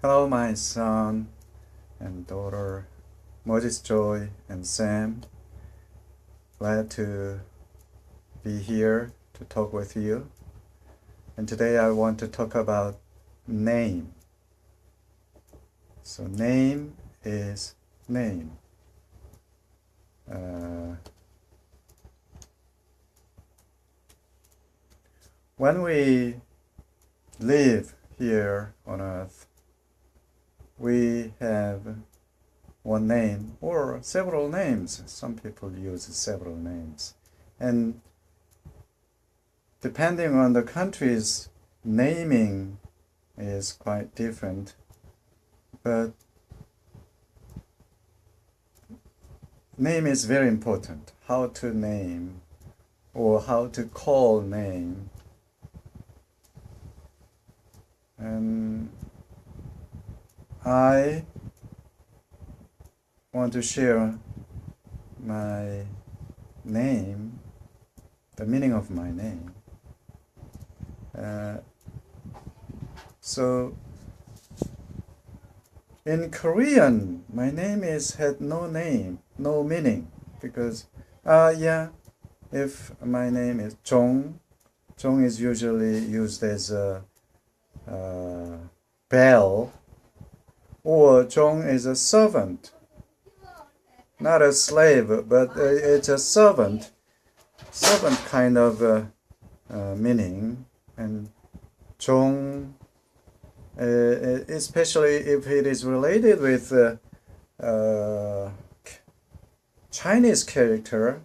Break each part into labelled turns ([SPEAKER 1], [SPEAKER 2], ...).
[SPEAKER 1] Hello, my son and daughter, Moses, Joy, and Sam. Glad to be here to talk with you. And today I want to talk about name. So, name is name. When we live here on earth, we have one name or several names. Some people use several names. And depending on the country's naming is quite different. But name is very important. How to name or how to call name. And I want to share my name, the meaning of my name. So in Korean, my name had no name, no meaning, because if my name is Jong, Jong is usually used as a bell, or Jong is a servant, not a slave, but it's a servant kind of meaning. And Jong, especially if it is related with Chinese character,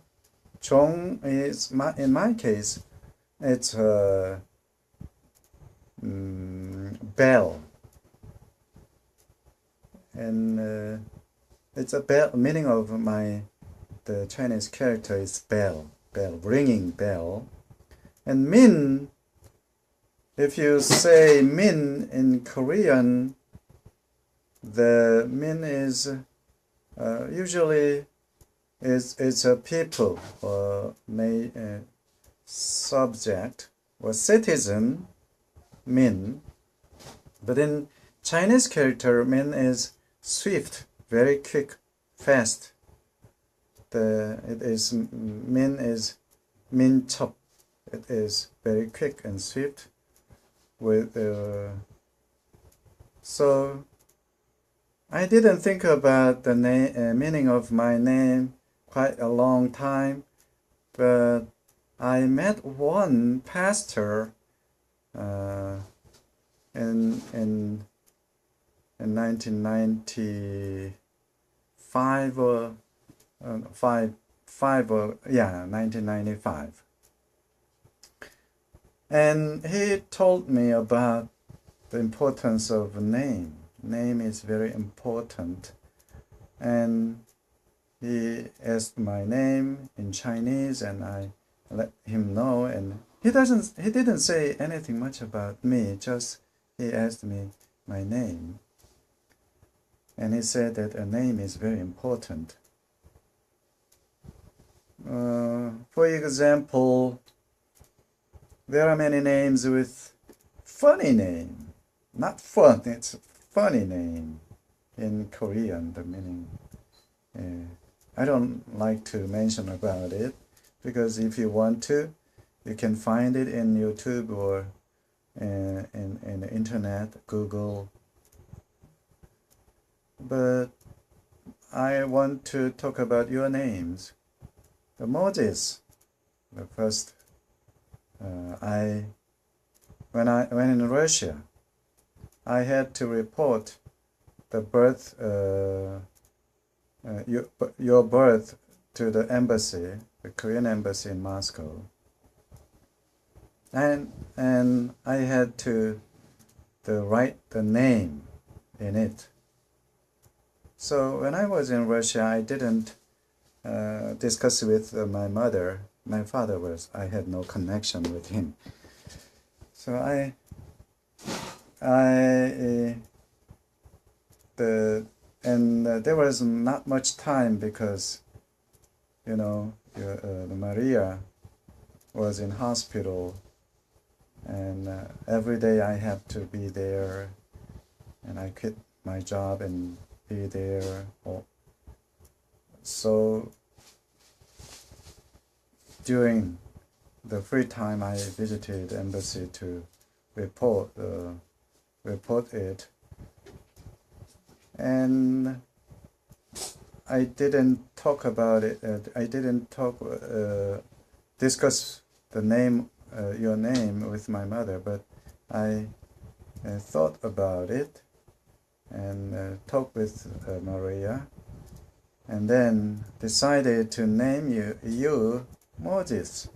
[SPEAKER 1] Zhong is, in my case, it's a bell. And it's a bell, meaning of the Chinese character is bell, ringing bell. And Min, if you say Min in Korean, the Min is usually it's a people or subject or citizen, Min. But in Chinese character, Min is swift, very quick, fast. Min is Min chop. It is very quick and swift. So I didn't think about the meaning of my name quite a long time, but I met one pastor in 1995 or 1995. And he told me about the importance of a name. Name is very important. And he asked my name in Chinese, and I let him know. And he didn't say anything much about me. Just he asked me my name, and he said that a name is very important. For example, there are many names with funny name. Not fun, it's funny name in Korean, the meaning. I don't like to mention about it, because if you want to, you can find it in YouTube or in the internet, Google. But I want to talk about your names. The Moses, the first. When in Russia, I had to report the birth, your birth to the embassy, the Korean embassy in Moscow, and I had to write the name in it. So when I was in Russia, I didn't discuss with my mother. My father I had no connection with him. So there was not much time, because, Maria was in hospital, and every day I have to be there and I quit my job and be there. So during the free time, I visited the embassy to report it, and I didn't talk about it. I didn't discuss the name, your name, with my mother, but I thought about it and talked with Maria, and then decided to name you Moses.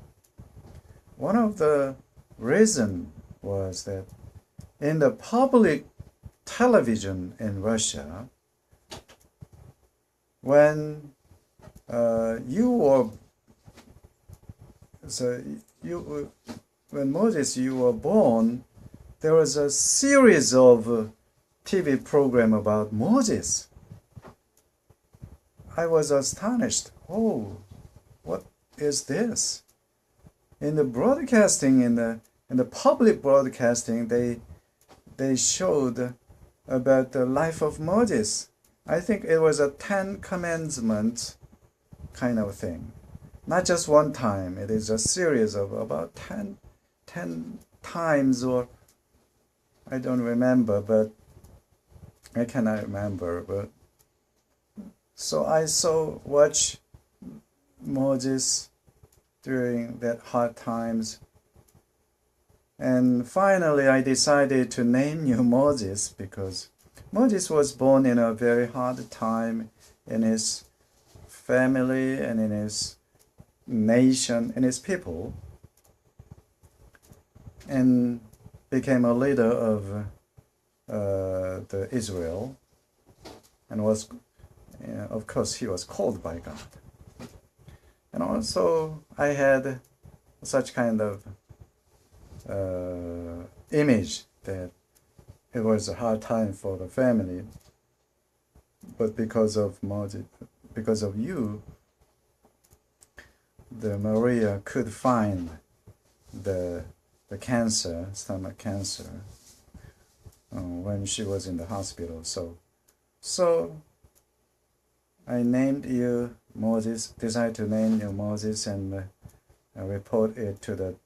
[SPEAKER 1] One of the reasons was that in the public television in Russia, when when Moses, you were born, there was a series of TV program about Moses. I was astonished. Oh, what is this? In the broadcasting, in the public broadcasting, they showed about the life of Moses. I think it was a 10 commandments kind of thing. Not just one time. It is a series of about 10 times, or I don't remember, but I cannot remember. But so I watch Moses during that hard times. And finally, I decided to name you Moses because Moses was born in a very hard time in his family and in his nation and his people, and became a leader of the Israel, and was, of course, he was called by God. And also, I had such kind of image that it was a hard time for the family, but because of Moses, because of you, the Maria could find the cancer, stomach cancer, when she was in the hospital. So I named you Moses, decided to name you Moses, and report it to the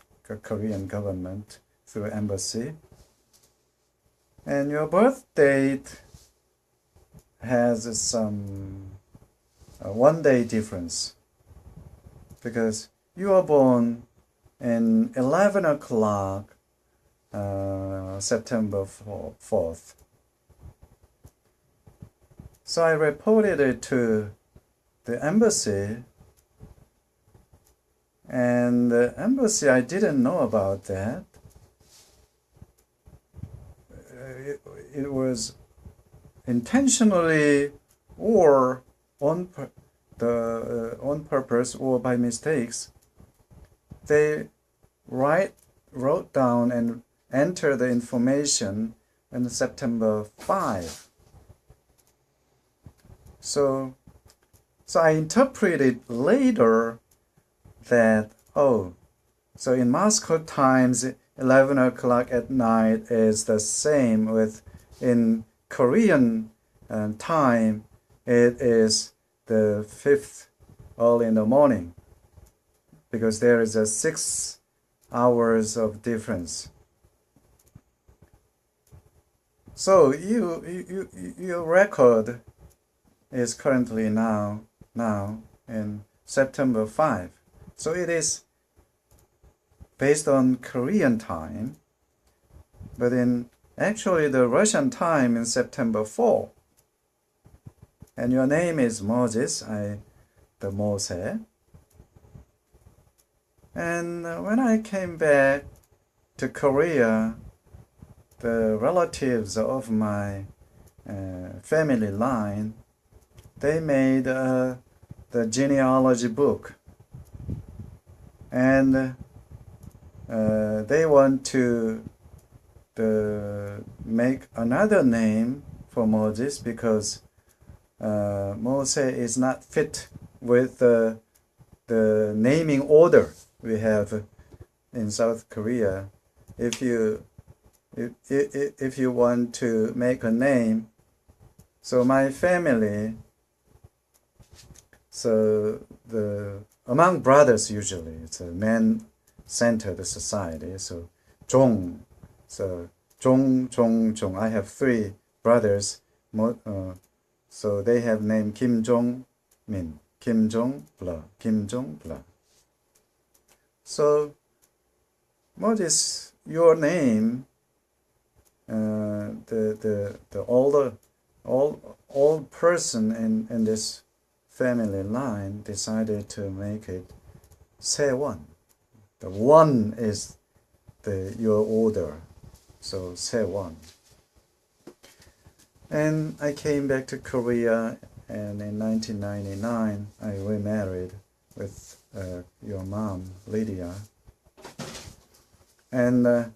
[SPEAKER 1] Korean government through embassy. And your birth date has some 1 day difference, because you were born in 11 o'clock September 4th. So I reported it to the embassy, and the embassy, I didn't know about that. It was intentionally or on purpose or by mistakes. They wrote down and entered the information on September 5. So I interpreted later that, so in Moscow times, 11 o'clock at night is the same with in Korean time, it is the 5th early in the morning, because there is a 6 hours of difference. So your record is currently now in September 5. So it is based on Korean time, but in actually the Russian time in September 4. And your name is Moses, the Mose. And when I came back to Korea, the relatives of my family line, they made the genealogy book, and they want to make another name for Moses, because Mose is not fit with the naming order we have in South Korea. If you if you want to make a name, so my family, so among brothers usually, it's a man-centered society, so Zhong, so Zhong. I have three brothers, so they have name Kim Jong Min, Kim Jong Blah, Kim Jong Blah. So, what is your name? The old person in this family line decided to make it Se1. The one is your order, so Se1. And I came back to Korea, and in 1999 I remarried with your mom, Lydia. And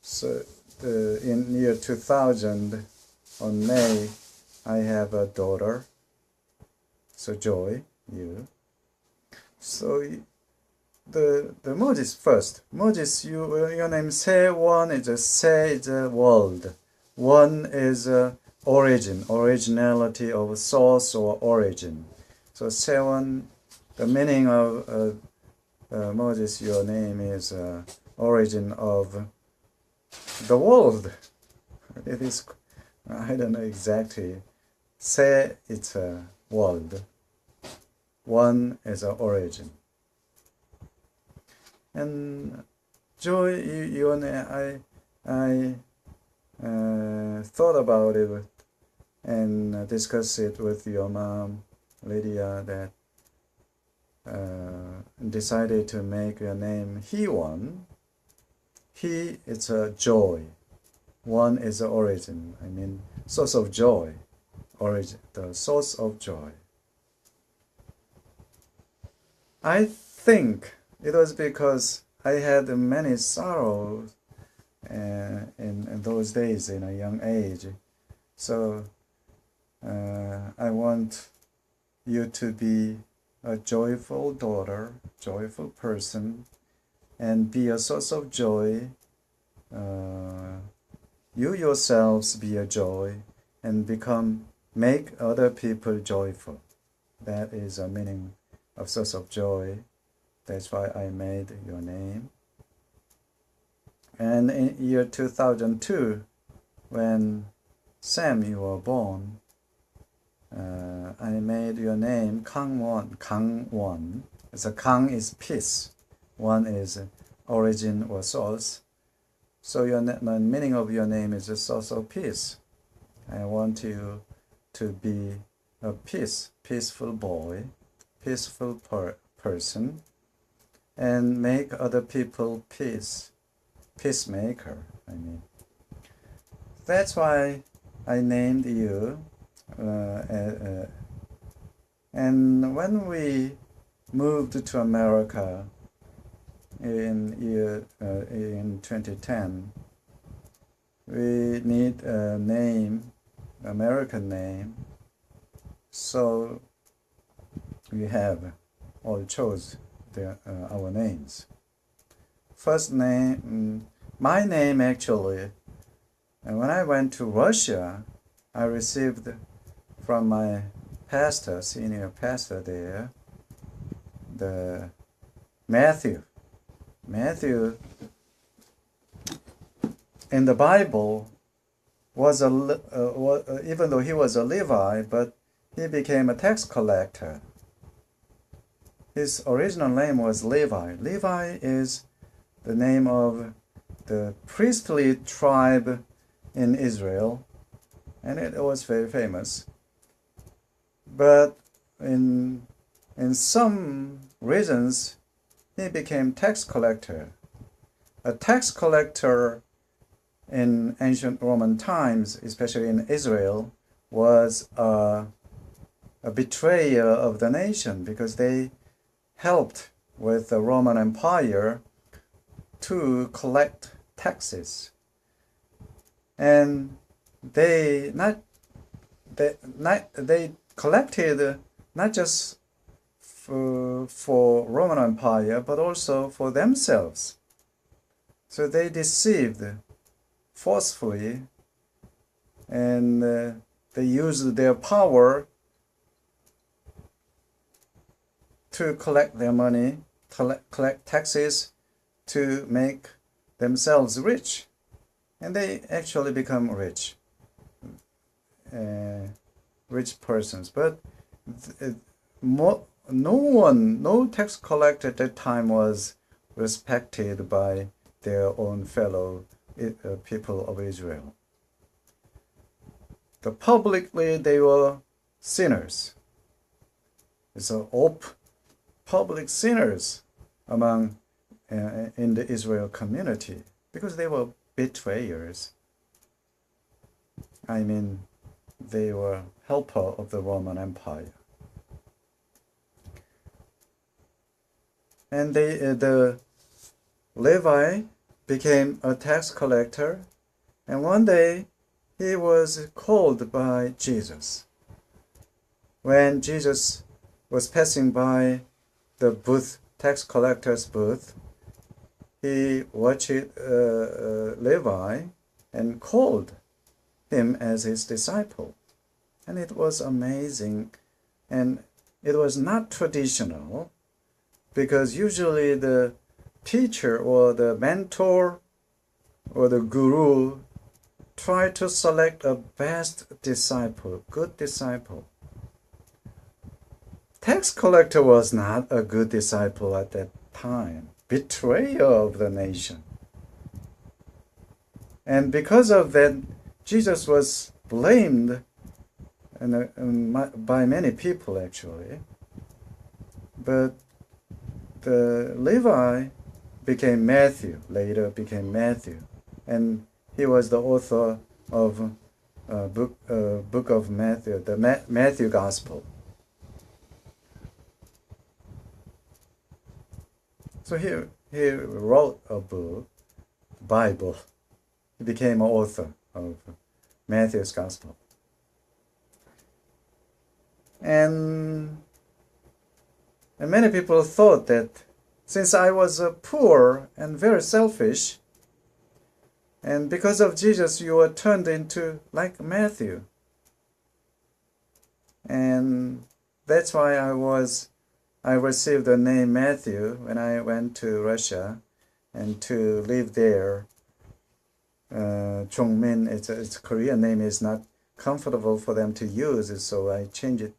[SPEAKER 1] so in year 2000, on May, I have a daughter, so Joy, you. So the Moses first. Moses, your name Se1 is a Se is a world. One is originality of source or origin. So Se1, the meaning of Moses, your name is origin of the world. It is, I don't know exactly. Se, it's a world. One is an origin. And Joy, your name, I thought about it and discussed it with your mom, Lydia, that decided to make your name He-One. He, it's a joy. One is the origin. I mean, source of joy. Origin, the source of joy. I think it was because I had many sorrows in those days, in a young age. So I want you to be a joyful daughter, joyful person, and be a source of joy. You yourselves be a joy and make other people joyful. That is a meaning of source of joy. That's why I made your name. And in year 2002, when Sam, you were born, I made your name Kang-won. So Kang is peace. One is origin or source. So the meaning of your name is a source of peace. I want you to be a peaceful boy, peaceful person, and make other people peacemaker. I mean, that's why I named you. And when we moved to America in 2010, we need a name, American name. So we have all chose our names. First name, my name actually, and when I went to Russia, I received from my pastor, senior pastor there, the Matthew. Matthew in the Bible was even though he was a Levi, but he became a tax collector. His original name was Levi. Levi is the name of the priestly tribe in Israel, and it was very famous. But in some regions, he became tax collector. A tax collector in ancient Roman times, especially in Israel, was a betrayer of the nation, because they helped with the Roman Empire to collect taxes. And they collected not just for Roman Empire, but also for themselves. So they deceived forcefully, and they used their power to collect their money, collect taxes, to make themselves rich. And they actually become rich persons. But no tax collector at that time was respected by their own fellow people of Israel. Publicly, they were sinners. So public sinners among in the Israel community, because they were betrayers. I mean, they were helper of the Roman Empire. And the Levi became a tax collector, and one day he was called by Jesus. When Jesus was passing by the booth, tax collector's booth, he watched Levi and called him as his disciple. And it was amazing, and it was not traditional, because usually the teacher or the mentor or the guru try to select a best disciple, good disciple. Tax collector was not a good disciple at that time, betrayer of the nation. And because of that, Jesus was blamed by many people, actually. But the Levi became Matthew, later became Matthew, and he was the author of book of Matthew, the Matthew Gospel. So he wrote a book, Bible. He became an author of Matthew's Gospel. And many people thought that since I was poor and very selfish, and because of Jesus you were turned into like Matthew. And that's why I received the name Matthew when I went to Russia and to live there. Chongmin, its Korean name is not comfortable for them to use, so I changed it,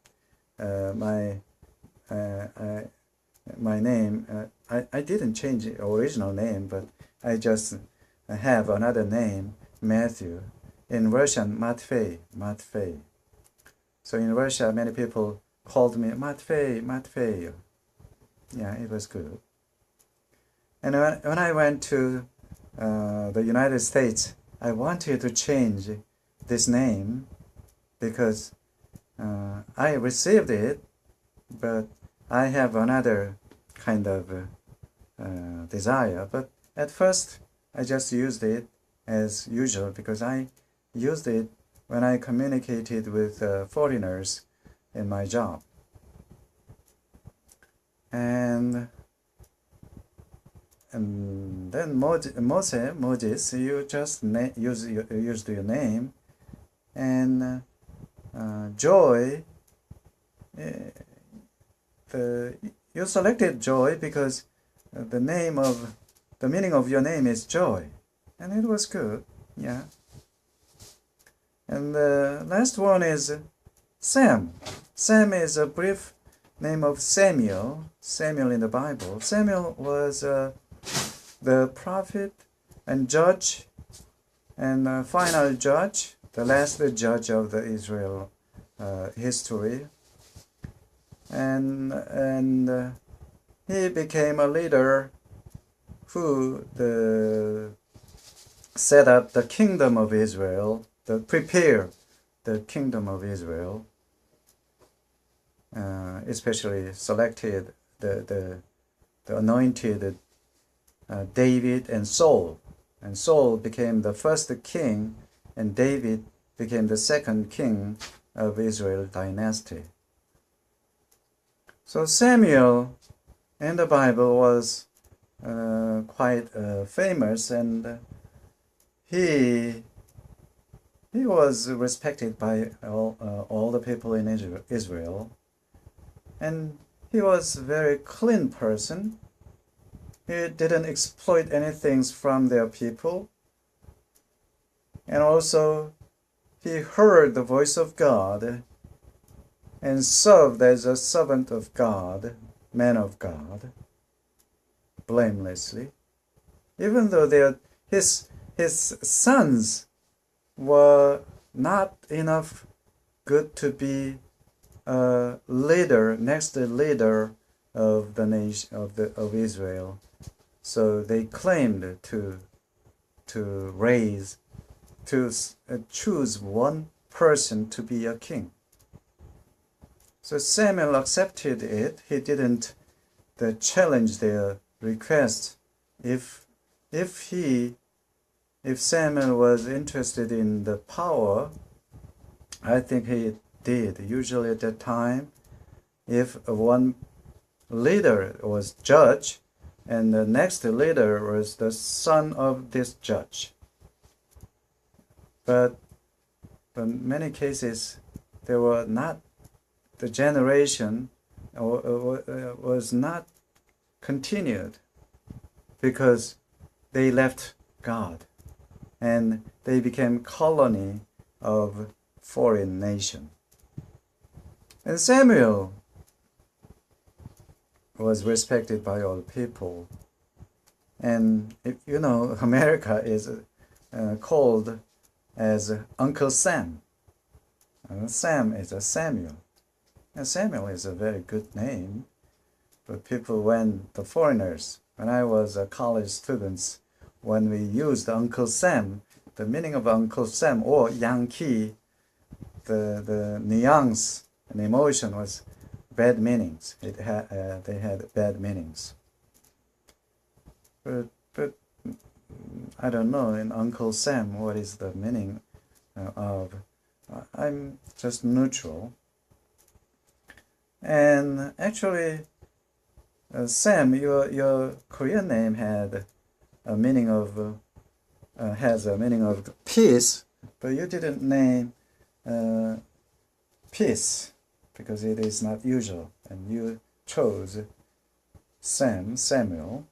[SPEAKER 1] my name. I didn't change the original name, but I just have another name, Matthew. In Russian, Matvey. So in Russia, many people called me Matvey. Yeah, it was good. And when I went to the United States, I wanted to change this name because I received it, but I have another kind of desire. But at first, I just used it as usual because I used it when I communicated with foreigners in my job. And then Moses, you just used your name, and Joy. You selected Joy because the meaning of your name is joy, and it was good, yeah. And the last one is Sam. Sam is a brief name of Samuel in the Bible. Samuel was the prophet and judge and final judge, the last judge of the Israel history. And he became a leader who set up the kingdom of Israel, prepare the kingdom of Israel, especially selected the anointed David and Saul. And Saul became the first king, and David became the second king of Israel dynasty. So Samuel in the Bible was quite famous, and he was respected by all the people in Israel, and he was a very clean person. He didn't exploit anything from their people, and also he heard the voice of God and served as a servant of God, man of God, blamelessly, even though his sons were not enough good to be a leader, next leader of the nation of Israel. So they claimed to choose one person to be a king. So Samuel accepted it. He didn't challenge their request. If Samuel was interested in the power, I think he did. Usually at that time, if one leader was judge, and the next leader was the son of this judge. But in many cases, there were not, the generation was not continued because they left God and they became colony of foreign nation. And Samuel was respected by all people. And you know, America is called as Uncle Sam. Sam is a Samuel. And Samuel is a very good name. But people, when the foreigners, when I was a college student, when we used Uncle Sam, the meaning of Uncle Sam or Yankee, the nuance and emotion was bad meanings. They had bad meanings. But I don't know in Uncle Sam what is the meaning of. I'm just neutral. And actually, Sam, your Korean name had a meaning of has a meaning of peace, but you didn't name peace because it is not usual, and you chose Samuel,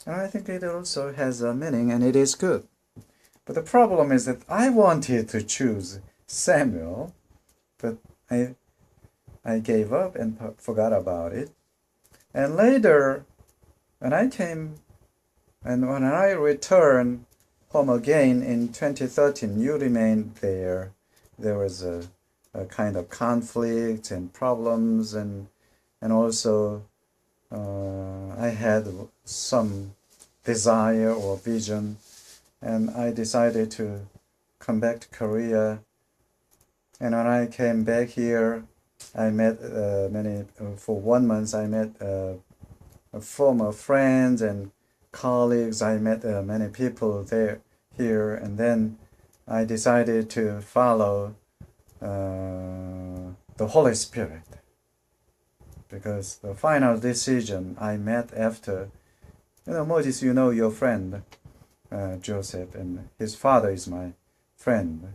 [SPEAKER 1] and I think it also has a meaning, and it is good. But the problem is that I wanted to choose Samuel, but I gave up and forgot about it. And later, when I returned home again in 2013, you remained there. There was a kind of conflict and problems, and also I had some desire or vision, and I decided to come back to Korea. And when I came back here, I met for 1 month, I met former friends and colleagues. I met many people here, and then I decided to follow the Holy Spirit, because the final decision I met after, Moses, your friend, Joseph, and his father is my friend,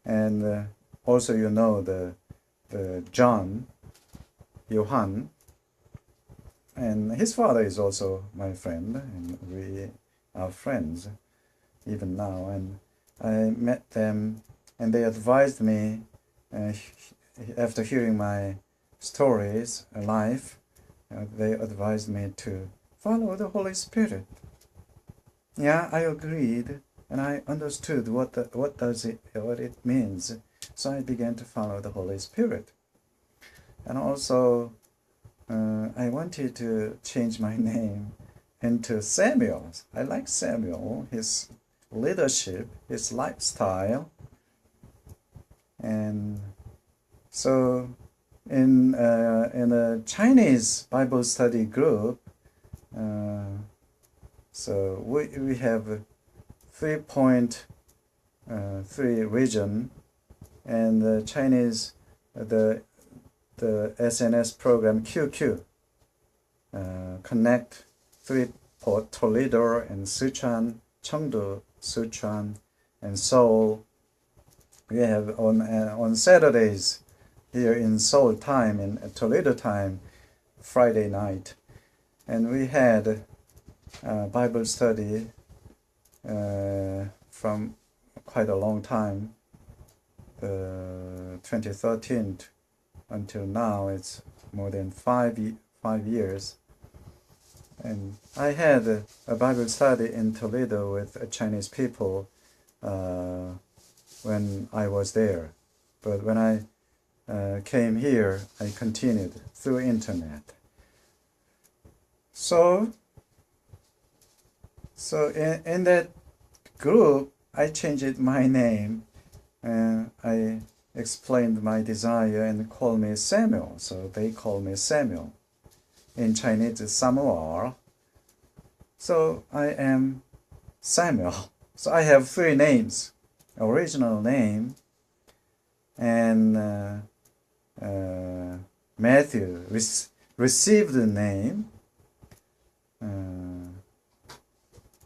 [SPEAKER 1] and also the John, Johann, and his father is also my friend, and we are friends even now. And I met them, and they advised me, after hearing my stories, life, they advised me to follow the Holy Spirit. Yeah, I agreed, and I understood what it means. So I began to follow the Holy Spirit. And also, I wanted to change my name into Samuel. I like Samuel, his leadership, his lifestyle. And so in a Chinese Bible study group, so we have 3.3 region, and the Chinese, the SNS program QQ, connect Toledo and Sichuan, Chengdu, Sichuan, and Seoul. We have on Saturdays here in Seoul time, in Toledo time, Friday night, and we had Bible study from quite a long time, 2013 until now. It's more than 5 years. And I had a Bible study in Toledo with Chinese people when I was there. But when I came here, I continued through internet. So in that group, I changed my name, and I explained my desire and called me Samuel. So they call me Samuel. In Chinese, it's Samuel. So I am Samuel. So I have 3 names: original name, and Matthew, received the name,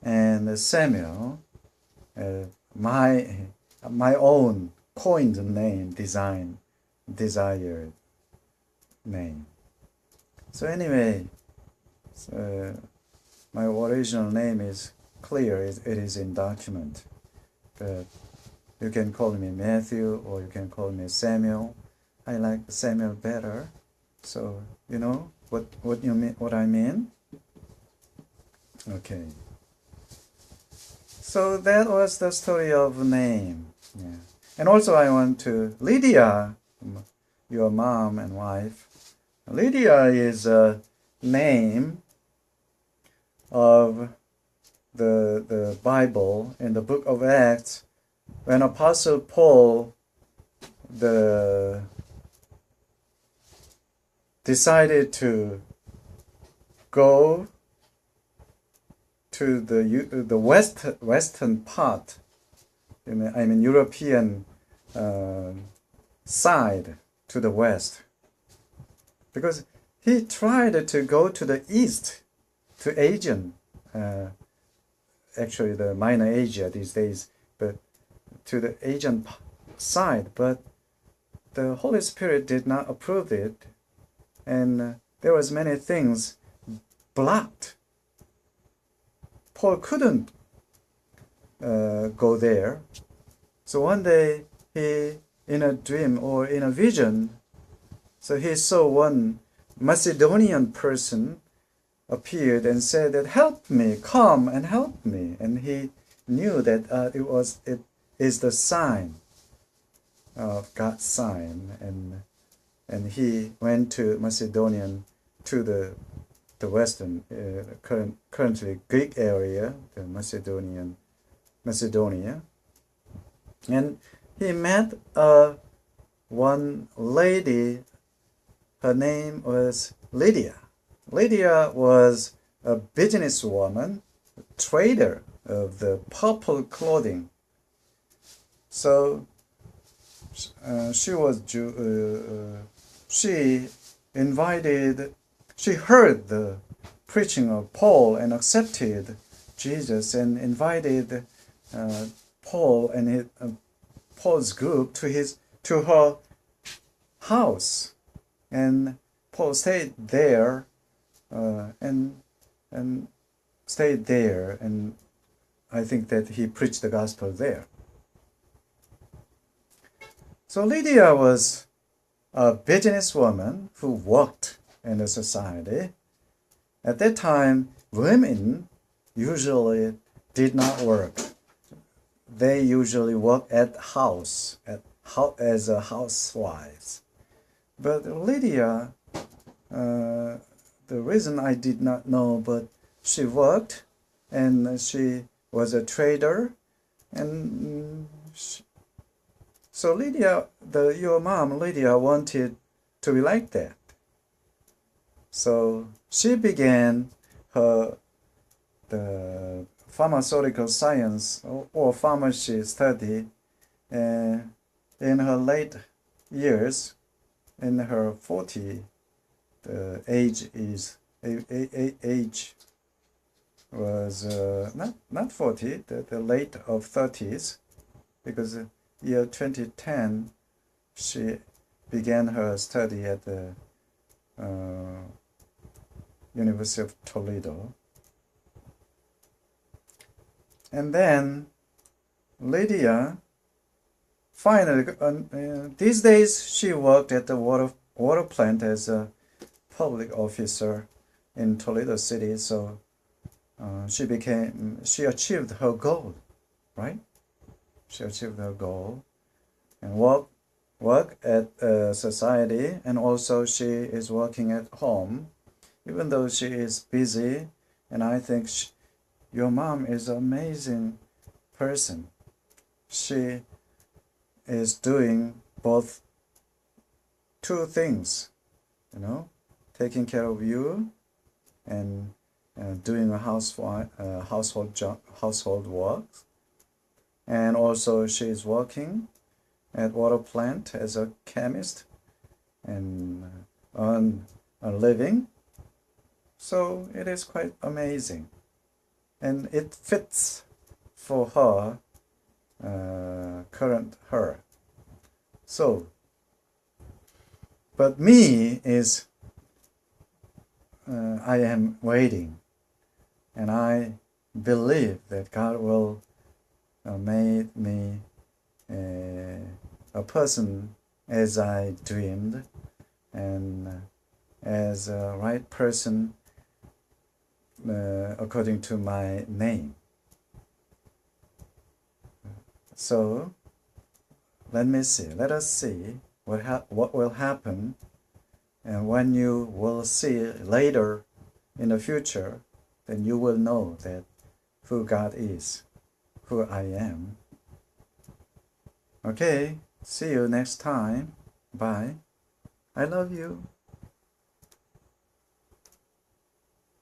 [SPEAKER 1] and Samuel, my own coined name, desired name. So anyway, my original name is clear. It is in document, but you can call me Matthew or you can call me Samuel. I like Samuel better. So you know what you mean, what I mean. Okay. So that was the story of name. Yeah. And also I want to, Lydia, your mom and wife. Lydia is a name of the Bible in the book of Acts, when Apostle Paul decided to go to the western part, I mean European side, to the west, because he tried to go to the east, to Asian, actually the Minor Asia these days, but to the Asian side, but the Holy Spirit did not approve it, and there was many things blocked. Paul couldn't go there. So one day he, in a dream or in a vision, so he saw one Macedonian person appeared and said that, "Help me, come and help me." And he knew that it is the sign of God's sign, and he went to Macedonia, to the western, currently Greek area, the Macedonia, and he met one lady. Her name was Lydia. Lydia was a businesswoman, a trader of the purple clothing. So she heard the preaching of Paul and accepted Jesus, and invited Paul and Paul's group to her house, and Paul stayed there, and stayed there, and I think that he preached the gospel there. So Lydia was a businesswoman who worked in the society. At that time, women usually did not work. They usually worked at house, as a housewives. But Lydia, the reason I did not know, but she worked, and she was a trader, and so Lydia, your mom, Lydia, wanted to be like that. So she began the pharmaceutical science or pharmacy study in her late years. In her 40, the age was not 40, the late of 30s, because year 2010 she began her study at the University of Toledo. And then Lydia finally, these days she worked at the water plant as a public officer in Toledo City. So she achieved her goal, right? She achieved her goal and work at society, and also she is working at home, even though she is busy. And I think your mom is an amazing person. She is doing both two things, taking care of you and doing a household work. And also she is working at water plant as a chemist and earn a living. So it is quite amazing, and it fits for her, current her. So, but me is, I am waiting, and I believe that God will make me a person as I dreamed, and as a right person according to my name. So let us see what will happen, and when you will see later in the future, then you will know that who God is, who I am. Okay, see you next time. Bye. I love you.